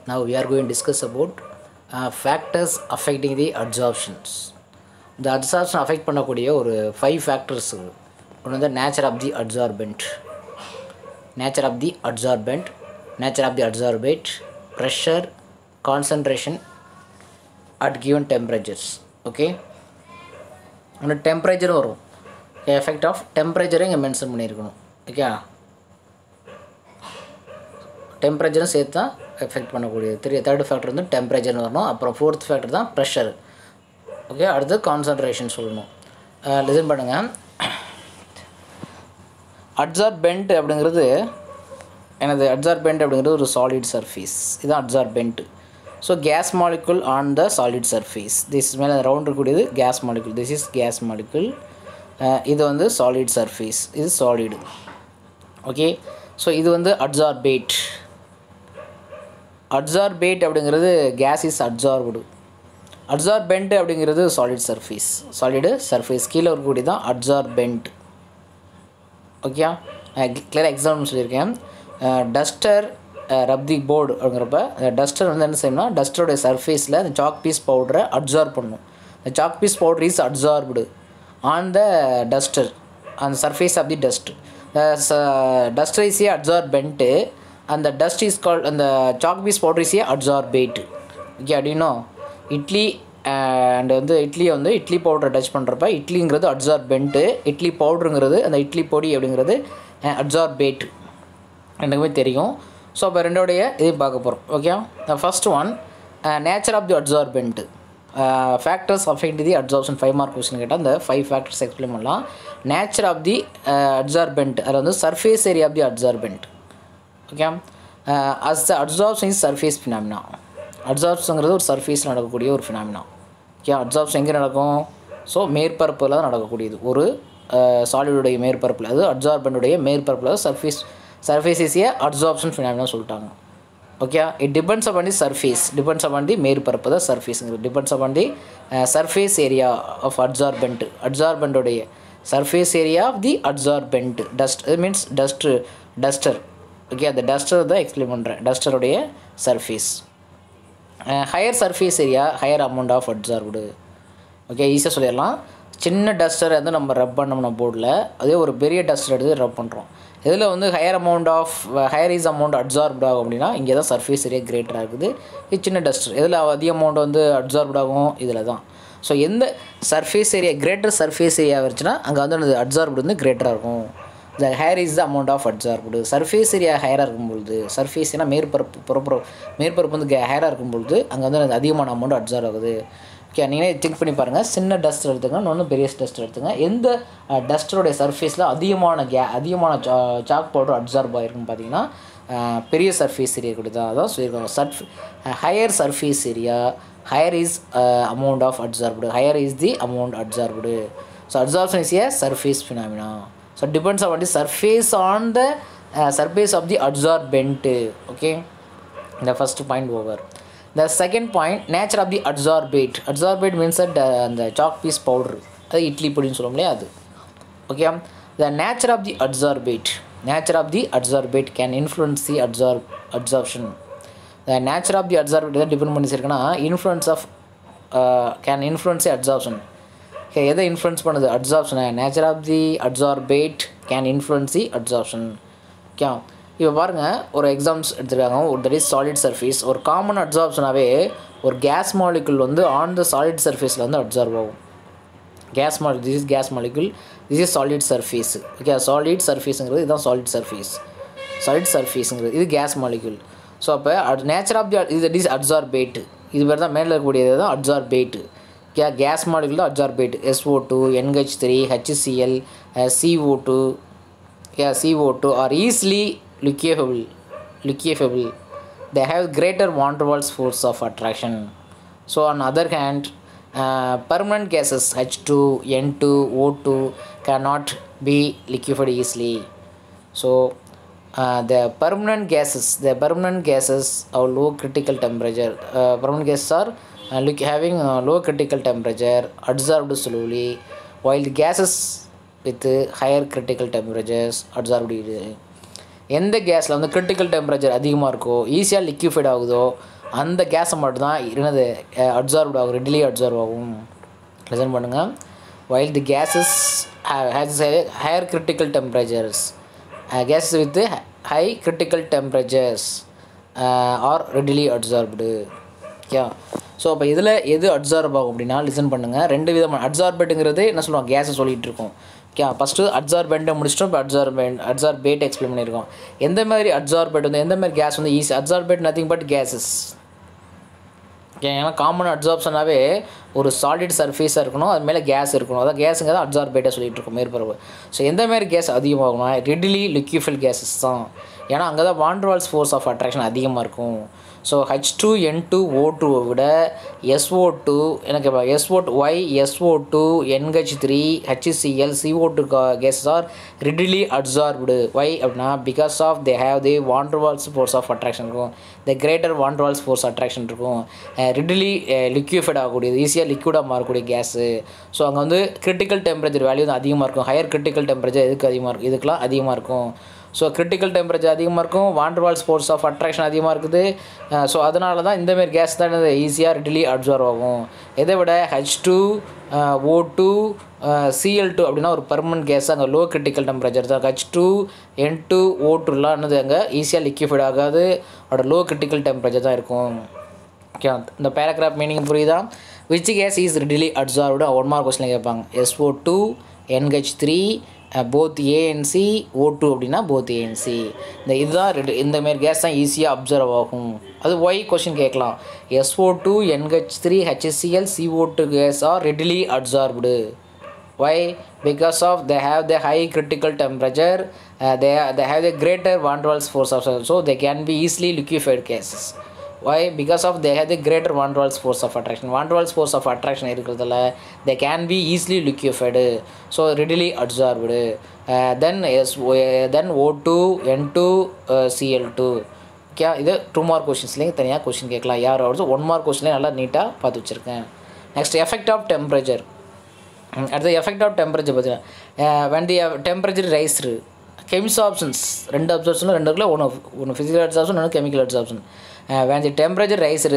Now we are going to discuss about factors affecting the absorptions. The absorption affect பண்ணக்கூடிய ஒரு 5 factors. ஒன்று வந்து nature of the adsorbent, nature of the adsorbent, nature of the adsorbate, pressure, concentration at given temperatures. Okay, ஒன்று temperature வரும், effect of temperature இங்கே mention பண்ணியிருக்கணும். Okay, டெம்பரேச்சரும் சேர்த்து தான் எஃபெக்ட் பண்ணக்கூடியது. தேர்ட் ஃபேக்டர் வந்து டெம்பரேச்சர்னு வரணும். அப்புறம் ஃபோர்த் ஃபேக்டர் தான் ப்ரெஷர். ஓகே, அடுத்து கான்சன்ட்ரேஷன் சொல்லணும். லிசன் பண்ணுங்கள். அட்சார்பெண்ட் அப்படிங்கிறது எனது அட்சார்பெண்ட் அப்படிங்கிறது ஒரு சாலிட் சர்ஃபேஸ். இதுதான் adsorbent. So gas molecule on the solid surface. This மேலே ரவுண்ட் இருக்கக்கூடியது gas molecule. This is gas molecule. இது வந்து சாலிட் சர்ஃபேஸ், இது சாலிடு. ஓகே, ஸோ இது வந்து அட்சார்பேட். அட்சார்பேட் அப்படிங்கிறது கேஸ் இஸ் அட்சார்ப்டு. அட்சார்பெண்ட் அப்படிங்கிறது சாலிட் சர்ஃபேஸ், சாலிடு சர்ஃபேஸ் கீழே இருக்கக்கூடிய தான் அட்சார்பெண்ட். ஓகே, கிளியராக எக்ஸாம்பிள் சொல்லியிருக்கேன். டஸ்டர் ரப் தி போர்டு அப்படிங்கிறப்ப டஸ்டர் வந்து என்ன செய்யணும்னா டஸ்டருடைய சர்ஃபேஸில் அந்த சாக் பீஸ் பவுடரை அட்சார்ப் பண்ணணும். இந்த chalk piece powder is adsorbed on the duster, அந்த surface of the dust. Duster is a adsorbent and the dust is called, and the chalk piece powder is a adsorbate. Okay, அப்படின்னா idli and வந்து இட்லியை வந்து இட்லி பவுடரை touch பண்ணுறப்ப இட்லிங்கிறது அட்சார்பெண்ட்டு, இட்லி பவுடருங்கிறது அந்த இட்லி பொடி அப்படிங்கிறது அட்சார்பேட் எனக்குமே தெரியும். ஸோ அப்போ ரெண்டோடைய இது பார்க்க போகிறோம். Okay, the first one nature of the adsorbent. Factors affect the adsorption 5 mark question கேட்டால் அந்த 5 ஃபேக்டர்ஸ் எக்ஸ்பிளைன் பண்ணலாம். நேச்சர் ஆஃப் தி அட்சார்பெண்ட், அதில் வந்து surface area of the adsorbent. Okay, as the adsorption is surface phenomena. அட்சார்ப்ஷனுங்கிறது ஒரு சர்ஃபேஸில் நடக்கக்கூடிய ஒரு ஃபினாமினா. ஓகே, அட்சார்ப்ஷன் எங்கே நடக்கும்? ஸோ மேற்பரப்பில் தான் நடக்கக்கூடியது. ஒரு சாலிடுடைய மேற்பரப்பில், அது அட்சார்பெண்ட்டுடைய மேற்பரப்பில் surface is a adsorption phenomena சொல்லிட்டாங்க. Okay, it depends upon the surface, depends upon the மேற்பரப்பு தான் சர்ஃபேஸுங்கிறது. Depends upon the surface area of adsorbent, அட்சார்பெண்ட்டுடைய surface area of the adsorbent. Dust means duster. Okay, அந்த டஸ்டர் தான் explain பண்ணுறேன். டஸ்டருடைய surface. Higher surface area higher amount of adsorbed. Okay, ஈஸியாக சொல்லிடலாம். சின்ன டஸ்டரை வந்து நம்ம ரப் பண்ணோம்னா போர்டில், அதே ஒரு பெரிய டஸ்டர் எடுத்து ரப் பண்ணுறோம். இதில் வந்து ஹையர் இஸ் அமௌண்ட் அட்சார்ப்ட் ஆகும் அப்படின்னா இங்கே தான் சர்ஃபேஸ் ஏரியா கிரேட்டராக இருக்குது. இது சின்ன டஸ்டர். இதில் அதிக அமௌண்ட் வந்து அட்சார்ப்ட் ஆகும் இதில் தான். ஸோ எந்த surface area greater surface area இருந்துச்சுன்னா அங்கே வந்து அந்த அட்சார்ப்டு வந்து கிரேட்டராக இருக்கும். The higher is the amount of adsorbed. Surface area ஹையராக இருக்கும்பொழுது, சர்ஃபேஸ் ஏன்னா மேற்பரப்பு வந்து ஹையராக இருக்கும்பொழுது அங்கே வந்து அதிகமான அமௌண்ட் அட்சார்ப் ஆகுது. ஓகே, நீங்களே திங்க் பண்ணி பாருங்கள். சின்ன டஸ்டர் எடுத்துங்க, இன்னொன்று பெரிய டஸ்டர் எடுத்துங்க. எந்த டஸ்டருடைய சர்ஃபேஸில் அதிகமான சாக் பவுடர் அட்சார்ப் ஆகிருக்குன்னு பார்த்தீங்கன்னா பெரிய சர்ஃபேஸ் ஏரியா கூட தான். அதான் சொல்லியிருக்காங்க. Higher surface area higher is amount of adsorbed, higher is the amount adsorbed. So adsorption is a surface phenomena. So depends on the surface on the surface of the adsorbent. Okay, the first point over. The second point, nature of the adsorbate. Adsorbate means that the chalk piece powder, அது இட்லி பொடின்னு சொல்லுவோம்லையே அது. Okay, the nature of the adsorbate, nature of the adsorbate can influence the absorption. The nature of the adsorbate எதை depend பண்ணிச்சிருக்குன்னா influence of can influence the absorption. Okay, எதை influence பண்ணுது? அட்சார்ப்ஷனை. Nature of the adsorbate can influence the adsorption. Okay, இப்போ பாருங்கள், ஒரு exams எடுத்துருக்காங்க. ஒரு தட் இஸ் சாலிட் சர்ஃபேஸ். ஒரு காமன் அட்சார்ப்ஷனாகவே ஒரு கேஸ் மாலிகுல் வந்து ஆன் த சாலிட் சர்ஃபேஸில் வந்து அட்சார்ப் ஆகும். Gas molecule, this is gas molecule, this is solid surface. Okay, solid சர்ஃபேஸுங்கிறது இதுதான் சாலிட் சர்ஃபேஸ். சாலிட் சர்ஃபேஸுங்கிறது இது கேஸ் மாலிகுல். ஸோ அப்போ நேச்சர் ஆஃப் தி இது இஸ் அட்சார்பேட். இது பேர் தான் மேலே இருக்கக்கூடியது தான் adsorbate. Gas molecule adsorbate. SO2, NH3, HCl, CO2, CO2 are easily liquefiable. They have greater van der Waals force of attraction. So on other hand, permanent gases H2, N2, O2 cannot be liquefied easily. So the permanent gases have low critical temperature. Permanent gases are having low critical temperature, adsorbed slowly, while the gases with higher critical temperatures adsorbed. எந்த கேஸில் வந்து critical temperature அதிகமாக இருக்கோ ஈஸியாக liquefied ஆகுதோ அந்த கேஸை மட்டும்தான் என்னது அப்சார்ப்ட் ஆகும், ரெடிலி அப்சார்ப் ஆகும். லிசன் பண்ணுங்கள். while the gases has a higher critical temperatures, gases with high critical temperatures are readily absorbed. Okay. So அப்போ இதில் எது அப்சார்ப் ஆகும் அப்படின்னா லிசன் பண்ணுங்கள். ரெண்டு விதமான அப்சார்பேட்டுங்கிறது என்ன சொல்லுவாங்க, கேஸை சொல்லிகிட்டு இருக்கோம். ஓகே. ஃபஸ்ட்டு அப்சார்பெண்ட்டை முடிச்சிட்டோம். இப்போ அப்சார்பேட் எக்ஸ்பிளைன் பண்ணியிருக்கோம். எந்த மாதிரி அப்சார்பேட் வந்து எந்த மாதிரி கேஸ் வந்து easy absorbate nothing but gases. Okay. ஏன்னா காமன் அப்சார்ப்ஷனாகவே ஒரு சாலிட் சர்ஃபேஸாக இருக்கணும், அது மேலே கேஸ் இருக்கணும். அதான் கேஸுங்க தான் அப்சார்பேட்டாக சொல்லிகிட்டு இருக்கோம் மேற்பரப்பு. ஸோ எந்த மாதிரி கேஸ் அதிகமாகணும், ரெடிலி லிக்யூஃபைட் கேஸஸ் தான். ஏன்னா அங்கே தான் van der Waals force of attraction அதிகமாக இருக்கும். ஸோ H2N2O2 விட SO2 எனக்கு SO2Y SO2 NH3 HCl CO2 gases are readily absorbed. Why அப்படின்னா because of they have the van der Waals force of attraction இருக்கும், the greater van der Waals force attraction இருக்கும். Readily liquefied ஆகக்கூடியது, ஈஸியாக லிக்விடாக மாறக்கூடிய case. So அங்கே வந்து critical temperature value வந்து அதிகமாக இருக்கும். ஹையர் கிரிட்டிக்கல் டெம்பரேச்சர் எதுக்கு அதிகமாக இருக்கும், இதுக்கெலாம் அதிகமாக இருக்கும். ஸோ கிரிட்டிக்கல் டெம்பரேச்சர் அதிகமாக இருக்கும், van der Waals force of attraction அதிகமாக இருக்குது. ஸோ அதனால தான் இந்தமாரி கேஸ் தான் ஈஸியாக ரெடிலி அப்சார்ப் ஆகும். இதை விட H2O2 Cl2 அப்படின்னா ஒரு பர்மனன்ட் கேஸ், அங்கே லோ கிரிட்டிக்கல் டெம்பரேச்சர் தான். H2N2O2லாம் என்னது அங்கே ஈஸியாக லிக்யூஃபைட் ஆகாது, அதோட லோ கிரிட்டிக்கல் டெம்பரேச்சர் தான் இருக்கும். ஓகே. இந்த பேராகிராஃப் மீனிங் புரியுதா? Which gas is readily absorbed one mark question கேட்பாங்க. SO2 NH3 both A and C, O2 அப்படின்னா both A and C. இதுதான் இந்தமாரி கேஸ் தான் ஈஸியாக அப்சர்வ் ஆகும். அது ஒய் கொஷின் கேட்கலாம். SO2 NH3 HCl CO2 gas are readily absorbed. Why? Because of they have the high critical temperature, they have the greater van der Waals force of, so they can be easily liquefied gases. Why? Because of they have the greater van der Waals force of attraction. Van der Waals force of attraction இருக்கிறதுல they can be easily liquefied, so readily absorbed. Then O2 N2 Cl2. Okay. இது 2 mark கொஷின்ஸ்லேயும் தனியாக question கேட்கலாம். யார் also 1 mark கொஷின்லேயும் நல்லா நீட்டாக பார்த்து வச்சுருக்கேன். Next effect of temperature. அடுத்த எஃபெக்ட் ஆஃப் டெம்பரேச்சர் பார்த்தீங்கன்னா when the temperature rises, chemical options ரெண்டு அப்சார்ப்ஷனும் ரெண்டு இருக்குல்ல, ஒன்று ஃபிசிக்கல் அப்சார்ப்ஷன் ஒன்று chemical absorption. when the temperature rises,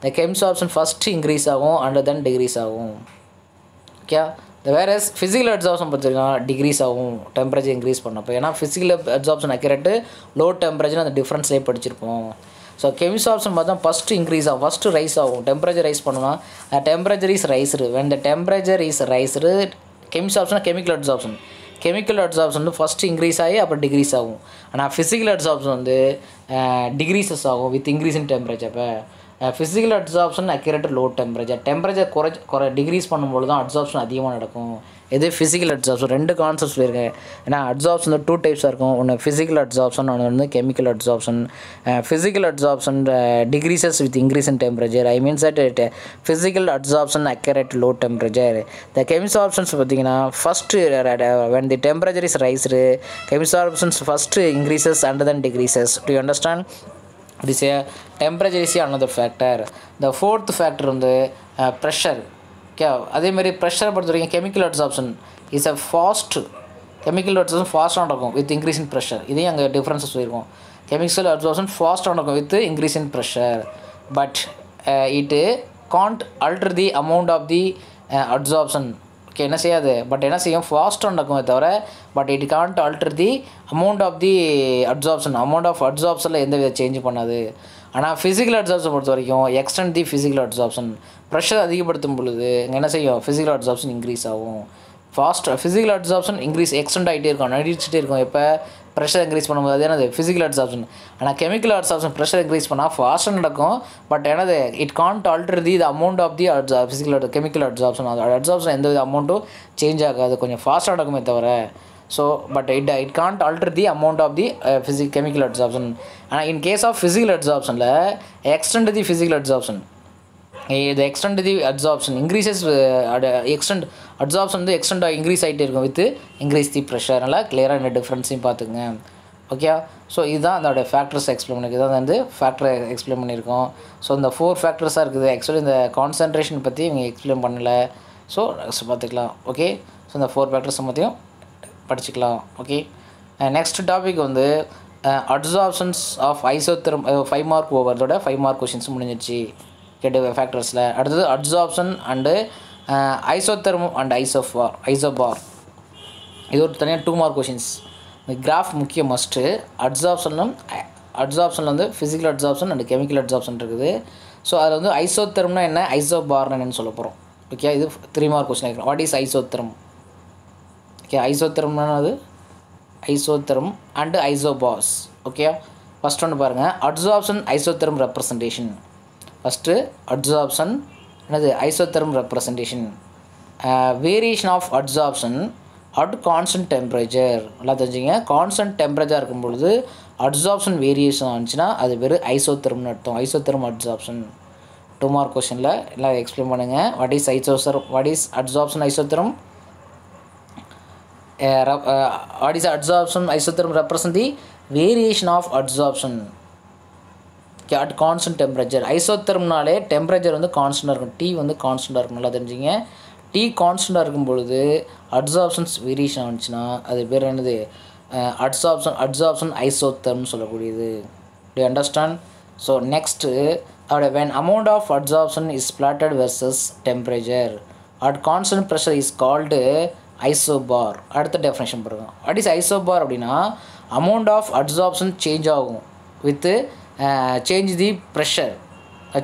the chemical absorption first increase ஆகும் and then decrease ஆகும். ஓகே. whereas physical absorption பார்த்தீங்கன்னா டிக்ரீஸ் ஆகும் டெம்பரேச்சர் இன்க்ரீஸ் பண்ணப்போ. ஏன்னா physical absorption accurate, low temperature அந்த டிஃப்ரென்ஸ்லேயே படிச்சிருப்போம். ஸோ கெமிக்கல் ஆப்ஷன் பார்த்தா ஃபஸ்ட்டு இன்க்ரீஸ் ஆகும், ஃபஸ்ட்டு ரைஸ் ஆகும். டெம்பரேச்சர் ரைஸ் பண்ணோன்னா temperature is raised. when the temperature is raised, chemical option chemical absorption. Chemical absorption வந்து ஃபஸ்ட்டு இன்க்ரீஸ் ஆகி அப்புறம் டிக்ரீஸ் ஆகும். ஆனால் ஃபிசிக்கல் அப்சார்ப்ஷன் வந்து டிக்ரீசஸ் ஆகும் வித் இன்க்ரீஸ் இன் டெம்பரேச்சர். இப்போ physical absorption accurate low temperature degrees பண்ணும்போது தான் அப்சார்ப்ஷன் அதிகமாக நடக்கும். இது ஃபிசிக்கல் அப்சார்ப்ஷன். ரெண்டு கான்செப்ட் சொல்லியிருக்கேன். ஏன்னா அப்சார்ப்ஷன் வந்து 2 டைப்ஸாக இருக்கும். ஒன்று ஃபிசிக்கல் அப்சார்ப்ஷன், ஒன்று வந்து chemical absorption. Physical absorption decreases with increase in temperature. I means that physical absorption accurate low temperature. இந்த கெமிக்கல் ஆப்ஷன்ஸ் பார்த்தீங்கன்னா first when the temperature is raised, chemical absorptions first increases and then decreases. Do you understand? This temperature is another factor. The fourth factor வந்து pressure. Okay. அதேமாதிரி ப்ரெஷரை பொறுத்த வரைக்கும் chemical absorption is a fast, chemical absorption ஃபாஸ்ட்டாக நடக்கும் with increase in pressure. இதையும் அங்கே differences சொல்லியிருக்கோம். கெமிக்கல் அப்சார்ப்ஷன் ஃபாஸ்ட்டாக நடக்கும் with increase in pressure. But it can't alter the amount of the absorption. Okay. என்ன செய்யாது, பட் என்ன செய்யும், ஃபாஸ்ட்டாக நடக்குமே தவிர but it can't alter the amount of the absorption. Amount of அப்சார்ப்ஷனில் எந்த வித சேஞ்ச் பண்ணாது. ஆனால் ஃபிசிக்கல் அப்சார்ப்ஷன் பொறுத்த வரைக்கும் extent the physical absorption. Pressure அதிகப்படுத்தும் பொழுது என்ன செய்யும், ஃபிசிக்கல் அப்சார்ப்ஷன் இன்க்ரீஸ் ஆகும். ஃபிசிக்கல் அப்சார்ப்ஷன் இன்க்ரீஸ் எக்ஸ்டெண்ட் ஆகிட்டே இருக்கும், நடிச்சுட்டே இருக்கும். இப்போ ப்ரெஷர் இன்க்ரீஸ் பண்ணும்போது அது என்னது, ஃபிசிக்கல் அப்சார்ப்ஷன். ஆனால் கெமிக்கல் அப்சார்ப்ஷன் ப்ரெஷர் இன்க்ரீஸ் பண்ணால் ஃபாஸ்ட்டாக நடக்கும். பட் என்னது, it can't alter the amount of the physical chemical absorption. அது அப்சார்ப்ஷன் எந்த வித அமௌண்ட்டும் சேஞ்ச் ஆகாது, கொஞ்சம் ஃபாஸ்ட்டாக நடக்குமே தவிர. So but it can't alter the amount of the chemical absorption. ஆனால் இன் கேஸ் ஆஃப் ஃபிசிக்கல் அப்சார்ப்ஷனில் எக்ஸ்டெண்ட் தி ஃபிசிக்கல் அப்சார்ப்ஷன். இது extent the absorption increases, extent absorption வந்து எக்ஸ்டெண்ட் இன்க்ரீஸ் ஆகிட்டே இருக்கும் வித் இன்க்ரீஸ் தி ப்ரெஷர். அதனால் கிளியராக இந்த டிஃப்ரென்ஸையும் பார்த்துக்குங்க. ஓகே. ஸோ இதுதான் அதோடய ஃபேக்டர்ஸ் எக்ஸ்பிளைன் பண்ணியிருக்கு. இதான் வந்து ஃபேக்டரை எக்ஸ்பிளைன் பண்ணியிருக்கோம். ஸோ இந்த 4 ஃபேக்டர்ஸாக இருக்குது. ஆக்சுவலி இந்த கான்சன்ட்ரேஷன் பற்றி இவங்க எக்ஸ்பிளைன் பண்ணலை. ஸோ பார்த்துக்கலாம். ஓகே. ஸோ இந்த 4 ஃபேக்டர்ஸ் பற்றியும் படிச்சுக்கலாம். ஓகே. நெக்ஸ்ட் டாபிக் வந்து அட்சார்ப்ஷன்ஸ் ஆஃப் ஐசோதெர்ம் 5 மார்க் ஓவர்தோட 5 மார்க் கொஷின்ஸ் முடிஞ்சிடுச்சு கேட்ட ஃபேக்டர்ஸில். அடுத்தது adsorption and isotherm and isobar இது ஒரு தனியாக 2 மார்க் கொஷின்ஸ். இந்த கிராஃப் முக்கிய மஸ்ட்டு. அட்சார்ப்ஷனில் வந்து physical adsorption and chemical adsorption இருக்குது. ஸோ அதில் வந்து ஐசோதெர்ம்னா என்ன, ஐசோபார்னா என்னன்னு சொல்ல போகிறோம். ஓகே, இது 3 மார்க் கொஸ்டின் கேட்குறோம். What is isotherm? ஓகே, ஐசோதெர்ம்னா அது isotherm and isobars. Okay, first ஒன்று பாருங்கள், adsorption isotherm representation. First adsorption என்னது, isotherm representation. Variation of adsorption at constant temperature. நல்லா தெரிஞ்சுங்க, கான்ஸ்டன்ட் டெம்பரேச்சர் இருக்கும் பொழுது அட்சார்ப்ஷன் வேரியேஷன் ஆச்சுன்னா அது வெறும் ஐசோதெர்ம்னு அர்த்தம். ஐசோதெர்ம் அட்சார்ப்ஷன் 2 மார்க் கொஸ்டினில் எல்லாம் எக்ஸ்பிளைன் பண்ணுங்கள். What is adsorption isotherm? What is adsorption isotherm represent the variation of adsorption at constant temperature. ஐசோதெர்ம்னாலே டெம்பரேச்சர் வந்து கான்ஸ்டண்டாக இருக்கும், T வந்து கான்ஸ்டண்டாக இருக்கும். நல்லா தெரிஞ்சுங்க, T கான்ஸ்டண்டாக இருக்கும் பொழுது அட்சார்ப்ஷன்ஸ் வேரியேஷன் ஆச்சுன்னா அது பேர் என்னது, அட்சார்ப்ஷன் ஐசோதெர்ம்னு சொல்லக்கூடியது. Do you understand? So next, when amount of adsorption is plotted versus temperature at constant pressure is called isobar. அடுத்த டெஃபினேஷன் பாருங்க. வாட் இஸ் ஐசோபார் அப்படின்னா, அமௌண்ட் ஆஃப் அட்சார்ப்ஷன் சேஞ்ச் ஆகும் with change the pressure,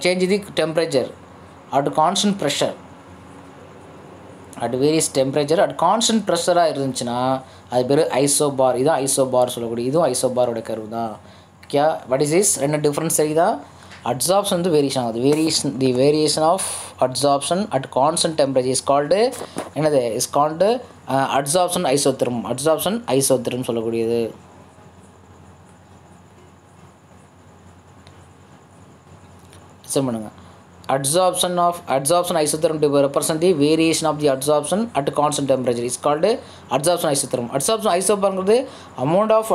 change the temperature at constant pressure, at various temperature at constant ப்ரெஷராக இருந்துச்சுன்னா அது பேர் isobar. இதுதான் isobar சொல்லக்கூடிய, இதுவும் ஐசோபாரோட கர்வ் தான். ஓகே, வாட் இஸ் இஸ், ரெண்டு டிஃப்ரென்ஸ் சரிதா. அட்சார்ப்ஷன் வந்து வேரியேஷன் ஆகுது. The variation of adsorption at constant temperature is called என்னது, is called adsorption isotherm. Adsorption isotherm சொல்லக்கூடியது. செம் பண்ணுங்க. Adsorption isotherm to represent the variation of the adsorption at constant temperature is called adsorption isotherm. Adsorption isobar amount of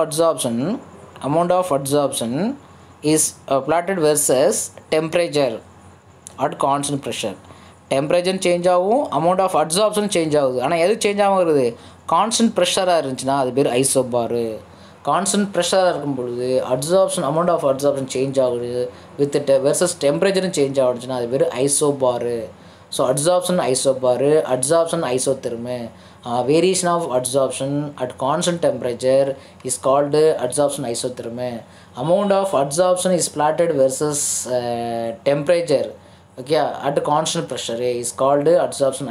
adsorption is plotted versus temperature at constant pressure. Temperature change ஆகும், amount of adsorption change ஆகுது. ஆனால் எது change ஆகும் வருது, constant ப்ரெஷராக இருந்துச்சுன்னா அது பேர் ஐசோபார். கான்ஸ்டன்ட் ப்ரெஷராக இருக்கும் பொழுது adsorption amount of adsorption change ஆகுது வித் வெர்சஸ் டெம்பரேச்சரும் சேஞ்ச் ஆகிடுச்சுன்னா அது பேர் isobar. So adsorption isobar, adsorption isotherm. Variation of adsorption at constant temperature is called adsorption isotherm. amount of absorption is plotted versus temperature, okay, at constant pressure is called adsorption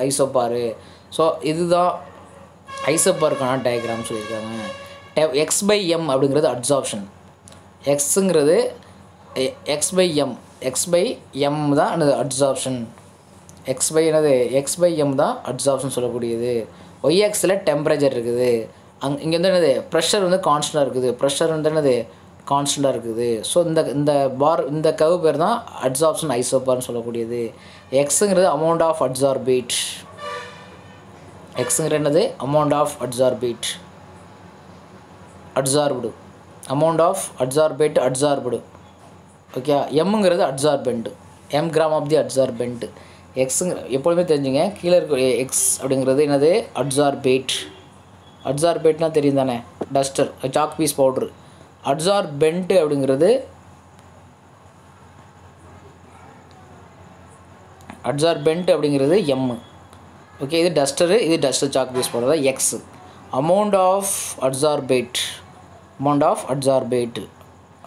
isobar. So இதுதான் ஐசோபாருக்கான diagram சொல்லியிருக்காங்க. x/m அப்படிங்கிறது adsorption, எக்ஸுங்கிறது x/m தான் என்னது adsorption, x/m தான் adsorption சொல்லக்கூடியது. y-axில் temperature இருக்குது, இங்கே வந்து என்னது ப்ரெஷர் வந்து கான்ஸ்டண்டாக இருக்குது, ப்ரெஷர் வந்து என்னது கான்ஸ்டண்டாக இருக்குது. ஸோ இந்த கர்வ் பேர் தான் அட்சார்ப்ஷன் ஐசோபார்னு சொல்லக்கூடியது. எக்ஸுங்கிறது அமௌண்ட் ஆஃப் அட்சார்பேட், எக்ஸுங்கிற என்னது amount of adsorbate, adsorbed, amount of adsorbate adsorbed. Okay, எம்முங்கிறது adsorbent, M gram of the adsorbent. எக்ஸுங்கிற எப்பொழுதுமே தெரிஞ்சுங்க, கீழே இருக்க எக்ஸ் அப்படிங்கிறது என்னது அட்சார்பேட். அட்சார்பேட்னா தெரியும் தானே, duster, chalk piece powder. Adsorbent அப்படிங்கிறது எம். ஓகே, இது டஸ்டரு, இது டஸ்டர் சாக் பீஸ் பவுடர் தான் X. Amount of adsorbate,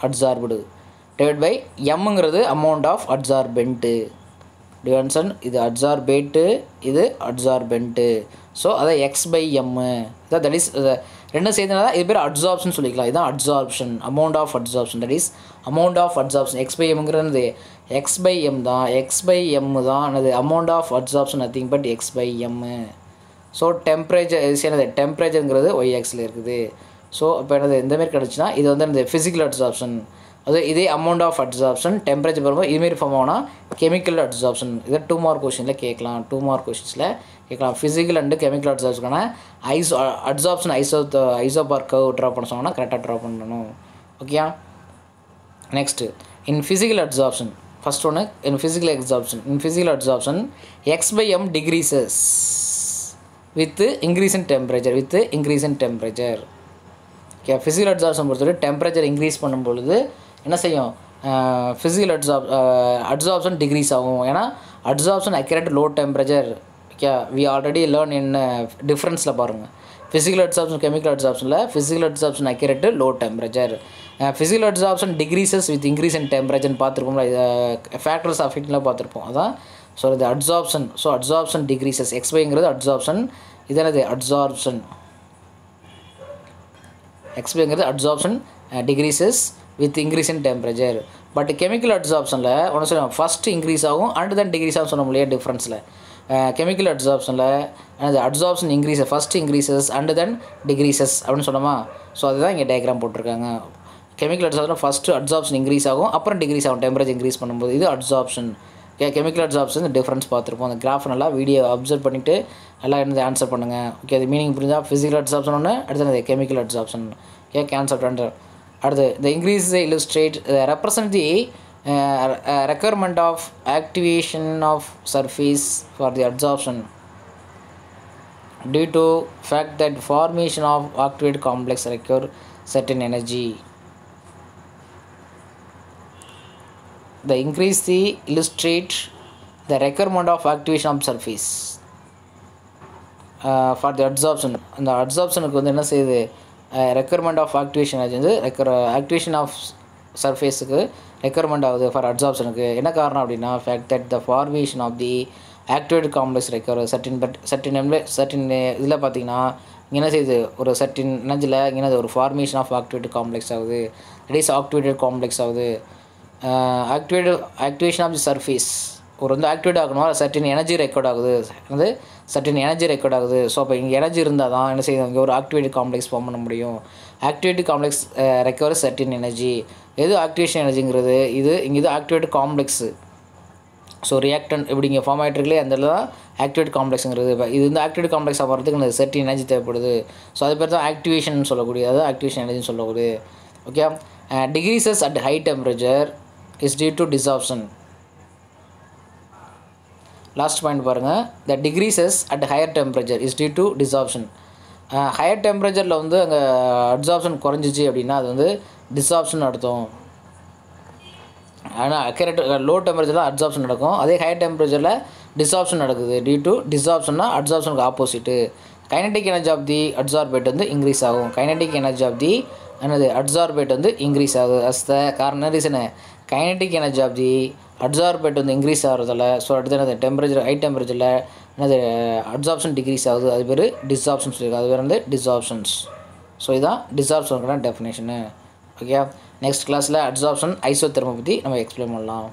adsorbed divide by எம்முங்கிறது அமௌண்ட் ஆஃப் அட்சார்பெண்ட்டு. டிவன்சன் இது அட்சார்பேட்டு, இது அட்சார்பெண்ட்டு. ஸோ அதை x/m இதான், தட் இஸ் ரெண்டும் சேர்ந்தனால இது பேர் அட்சார்ப்ஷன் சொல்லிக்கலாம். இதுதான் adsorption, amount of adsorption, that is amount of adsorption. x/mங்கிறது x/m தான், x/m தான் என்னது amount of adsorption, nothing but x/m. So temperature என்னது, டெம்பரேச்சருங்கிறது y-axில் இருக்குது. ஸோ இப்போ என்னது இந்தமாரி கிடச்சுன்னா இது வந்து இந்த ஃபிசிக்கல் அட்சார்ப்ஷன், அது இதே அமௌண்ட் ஆஃப் அட்சார்ப்ஷன் டெம்பரேச்சர் போகும்போது இதுமாரி ஃபார்ம் ஆனால் கெமிக்கல் அட்சார்ப்ஷன். இதை 2 மார்க் கொஸ்டினில் கேட்கலாம், 2 மார்க் கொஸ்டின்ஸில் கேட்கலாம். ஃபிசிக்கல் அண்டு கெமிக்கல் அட்சார்ப்ஷனுக்கான அட்சார்ப்ஷன் ஐசோபார் கர்வ் ட்ரா பண்ண சொன்னால் கரெக்டாக ட்ரா பண்ணணும். Okay, next in physical adsorption, first ஒன்று in physical adsorption x/m decreases with increase in temperature, okay physical adsorption பொறுத்தவரை டெம்பரேச்சர் இன்க்ரீஸ் பண்ணும்பொழுது என்ன செய்யும் ஃபிசிக்கல் அட்சார்ப்ஷன் டிக்ரீஸ் ஆகும் ஏன்னா adsorption accurate low temperature okay we already learn in டிஃப்ரென்ஸில் பாருங்கள் physical adsorption chemical அட்சார்ப்ஷனில் physical adsorption accurate low temperature physical adsorption decreases with increase in டெம்பரேச்சர்னு பார்த்துருப்போம்ல ஃபேக்டர்ஸ் ஆஃப் ஹீட்லாம் பார்த்துருப்போம் அதான் ஸோ இது அட்சார்ப்ஷன் ஸோ அட்சார்ப்ஷன் டிக்ரீசஸ் எக்ஸ்பைங்கிறது அட்சார்ப்ஷன் இது என்னது அட்சார்ப்ஷன் எக்ஸ்பைங்கிறது adsorption decreases with increase in temperature but chemical அட்சார்ப்ஷனில் ஒன்று சொல்லுவோம் ஃபஸ்ட்டு இன்க்ரீஸ் ஆகும் அண்ட் தென் டிக்ரீஸ் ஆகும் சொன்னோம் இல்லையா டிஃப்ரென்ஸில் கெமிக்கல் அட்சார்ப்ஷனில் அது adsorption increase first increases and then decreases அப்படின்னு சொன்னோமா ஸோ அதுதான் இங்கே டயக்ராம் போட்டிருக்காங்க chemical adsorption first adsorption increase ஆகும் அப்புறம் டிக்ரீஸ் ஆகும் டெம்பரேச்சர் இன்க்ரீஸ் பண்ணும்போது இது அட்சார்ப்ஷன் கெமிக்கல் அட்சார்ப்ஷன் டிஃப்ரென்ஸ் பார்த்துருப்போம் அந்த கிராஃப் நல்லா வீடியோ அப்சர்வ் பண்ணிவிட்டு எல்லாம் என்னது ஆன்சர் பண்ணுங்கள் ஓகே அது மீனிங் புரிஞ்சால் ஃபிசிக்கல் அட்சார்ப்ஷன் ஒன்று அடுத்தது கெமிக்கல் அட்சார்ப்ஷன் ஓகே கேன்சல் பண்ணுற அடுத்து the increase illustrate represent the requirement of activation of surface for the absorption due to fact that formation of activated complex require certain energy. The increase the illustrate the requirement of activation of surface for the absorption. அந்த அப்சார்ப்ஷனுக்கு வந்து என்ன செய்யுது requirement of activation அது வந்து activation of சர்ஃபேஸுக்கு requirement ஆகுது for அப்சார்ப்ஷனுக்கு என்ன காரணம் அப்படின்னா fact that the formation of the activate complex recover certain இதில் பார்த்தீங்கன்னா இங்கே என்ன செய்யுது ஒரு சர்டின் எனர்ஜியில் இங்கே ஒரு ஃபார்மேஷன் ஆஃப் ஆக்டிவேட் காம்ப்ளெக்ஸ் ஆகுது இட் இஸ் ஆக்டிவேட்டட் காம்ப்ளெக்ஸ் ஆகுது ஆக்டிவேஷன் ஆஃப் தி சர்ஃபேஸ் ஒரு வந்து ஆக்டிவேட் ஆகணும் சர்டின் எனர்ஜி ரெக்கார்ட் ஆகுது வந்து சர்டின் எனர்ஜி ரெக்கார்ட் ஆகுது ஸோ அப்போ இங்கே எனர்ஜி இருந்தால் தான் என்ன செய்யுது இங்கே ஒரு ஆக்டிவேட்டட் காம்ப்ளெக்ஸ் ஃபார்ம் பண்ண முடியும் ஆக்டிவேட்டட் காம்ப்ளெக்ஸ் ரெக்கவர் சர்டின் எனர்ஜி எது ஆக்டிவேஷன் எனர்ஜிங்கிறது இது இங்கே இது ஆக்டிவேட்டட் காம்ப்ளெக்ஸு ஸோ ரியாக்டன் இப்படி இங்கே ஃபார்ம் ஆகிட்டு இருக்குல்லையே அந்த இடத்துல தான் ஆக்டிவேட் காம்ப்ளெக்ஸுங்கிறது இது வந்து ஆக்டிவேட் காம்ப்ளெக்ஸ் ஆகிறதுக்கு இந்த சர்டின் எனர்ஜி தேவைப்படுது ஸோ அது பேர் தான் ஆக்டிவேஷன் சொல்லக்கூடியது அது ஆக்டிவேஷன் எனர்ஜின்னு சொல்லக்கூடியது okay decreases at high temperature is due to desorption last point பாருங்கள் the decreases at higher temperature is due to desorption higher டெம்பரேச்சரில் வந்து அங்கே அப்சார்ப்ஷன் குறைஞ்சிச்சு அப்படின்னா அது வந்து டிசார்ப்ஷன் அர்த்தம் ஆனால் அக்யூரேட் லோ டெம்பரேச்சரில் அப்சார்ப்ஷன் நடக்கும் அதே ஹையர் டெம்பரேச்சரில் டிசார்ப்ஷன் நடக்குது டியூ டு டிசார்ப்ஷன்னா அப்சார்ப்ஷனுக்கு opposite kinetic energy of the absorbate வந்து இன்க்ரீஸ் ஆகும் கைனடிக் எனர்ஜி ஆஃப் தி என்னது அப்சார்பேட் வந்து இன்க்ரீஸ் ஆகுது அஸ் த காரணம் reason kinetic energy of the absorbate வந்து இன்க்ரீஸ் ஆகிறதால ஸோ அடுத்து என்னது டெம்பரேச்சர் ஹை டெம்பரேச்சரில் என்னது அப்சார்ப்ஷன் டிக்ரீஸ் ஆகுது அது பேர் டிசார்ப்ஷன் சொல்லியிருக்காங்க அது பேர் வந்து டிசார்ப்ஷன்ஸ் ஸோ இதுதான் டிசார்ப்ஷனுக்கான டெஃபினேஷனு ஓகே நெக்ஸ்ட் கிளாஸில் அப்சார்ப்ஷன் ஐசோதெர்மை பற்றி நம்ம எக்ஸ்பிளைன் பண்ணலாம்